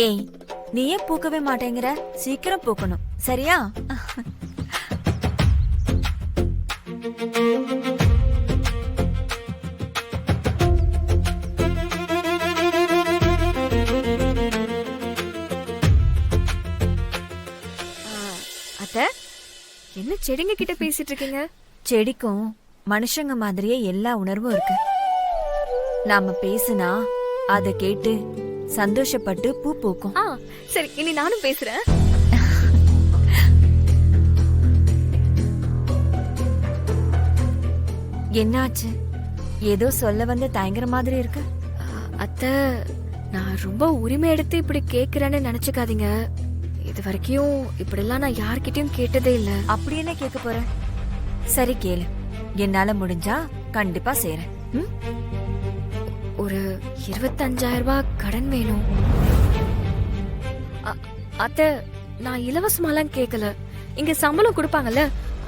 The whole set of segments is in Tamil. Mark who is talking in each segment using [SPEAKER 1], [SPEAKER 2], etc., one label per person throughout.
[SPEAKER 1] ஏய், நீ ஏன் பூக்கவே மாட்டேங்கிற? சீக்கிரம் பூக்கணும், சரியா?
[SPEAKER 2] அத்த, என்ன செடிங்க கிட்ட பேசிட்டு இருக்கீங்க?
[SPEAKER 1] செடிக்கும் மனுஷங்க மாதிரியே எல்லா உணர்வும் இருக்கு. நாம பேசுனா அத கேட்டு சந்தோஷப்பட்டு பூ பூக்கும்.
[SPEAKER 2] சரி, இனி நானும் பேசுறேன்.
[SPEAKER 1] என்னாச்சு? ஏதோ சொல்ல வந்து தயங்குற மாதிரி இருக்கு.
[SPEAKER 2] அத்த, நான் ரொம்ப உரிமை எடுத்து இப்படி கேக்குறேன்னு நினைச்சுக்காதீங்க. இது வரைக்கும் இப்படிலாம் நான் யார்கிட்டயும் கேட்டதே இல்ல.
[SPEAKER 1] அப்படி என்ன கேட்க போற? சரி கேளு, என்னால முடிஞ்சா கண்டிப்பா செய்றேன்.
[SPEAKER 2] ஒரு 25,000 ரூபாய் கடன் வேணும். அத்த, நான் இலவசமாலாம் கேக்கல. இங்க சம்பளம் கொடுப்பாங்கல்ல,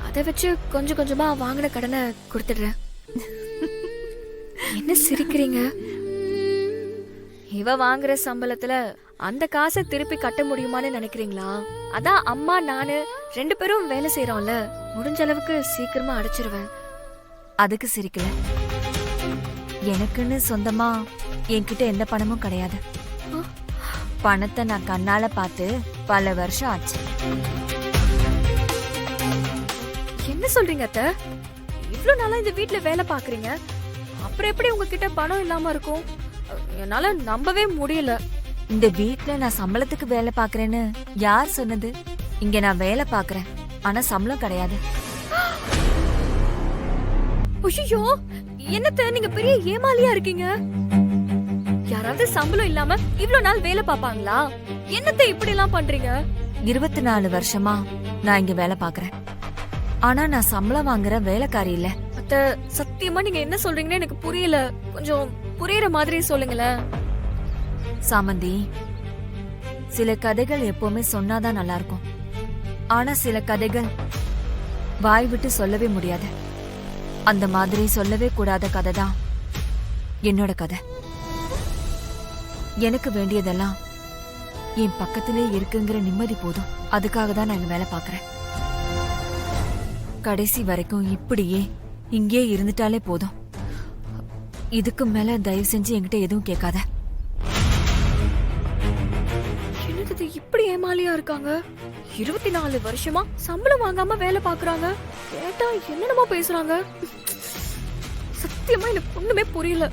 [SPEAKER 2] அதை வச்சு கொஞ்சம் கொஞ்சமா வாங்கின கடனை கொடுத்துடுறேன். என்ன சிரிக்கிறீங்க? இவ வாங்குற சம்பளத்துல அந்த காசை திருப்பி கட்ட முடியுமான்னு நினைக்கிறீங்களா? அதான் அம்மா நானு 2 பேரும் வேலை செய்யறோம்ல, முடிஞ்ச அளவுக்கு சீக்கிரமா அடைச்சிருவேன்.
[SPEAKER 1] அதுக்கு சிரிக்கல. எனக்குன்னு சொந்தமா என்கிட்ட எந்த பணமும் கிடையாது. பணத்தை நான் கண்ணால பார்த்து பல வருஷம் ஆச்சு.
[SPEAKER 2] என்ன சொல்றீங்க அத்த? இவ்ளோ நாளா இந்த வீட்ல வேலை பாக்குறீங்க, அப்புறம் எப்படி உங்ககிட்ட பணம் இல்லாம இருக்கும்? என்னால நம்பவே முடியல.
[SPEAKER 1] இந்த வீட்ல நான் சம்பளத்துக்கு வேலை பாக்குறேன்னு யார் சொன்னது? இங்க நான் வேலை பாக்குறேன், ஆனா சம்பளம் கிடையாது.
[SPEAKER 2] ஐயோ, என்னத்த நீங்க பெரிய ஏமாலியா இருக்கீங்க? யாராவது சம்பளம் இல்லாம இவ்ளோ நாள் வேலை பாப்பாங்களா? என்னத்த இப்படி எல்லாம் பண்றீங்க?
[SPEAKER 1] 24 வருஷமா நான் இங்க வேலை பாக்குறேன், ஆனா நான் சம்பளம் வாங்குற வேலைக்காரி இல்ல.
[SPEAKER 2] அத்த, சத்தியமா நீங்க என்ன சொல்றீங்கன்னு எனக்கு புரியல. கொஞ்சம் புரியுற மாதிரி சொல்லுங்களேன்.
[SPEAKER 1] சாமந்தி, சில கதைகள் எப்பவுமே சொன்னாதான் நல்லா இருக்கும். ஆனா சில கதைகள் வாய் விட்டு சொல்லவே முடியாது. அந்த மாதிரி சொல்லவே கூடாத கதை தான் என்னோட கதை. எனக்கு வேண்டியதெல்லாம் என் பக்கத்திலே இருக்குங்கிற நிம்மதி போதும். அதுக்காக தான் நான் இங்க வேலை பாக்குறேன். கடைசி வரைக்கும் இப்படியே இங்கே இருந்துட்டாலே போதும். இதுக்கு மேல தயவு செஞ்சு என்கிட்ட எதுவும் கேட்காத.
[SPEAKER 2] என்னது இப்படி ஏமாலியா இருக்காங்க? 24 வருஷமா சம்பளம் வாங்காம வேலை பாக்குறாங்க, கேட்டா என்னென்னமோ பேசுறாங்க. சத்தியமா எனக்கு ஒண்ணுமே புரியல.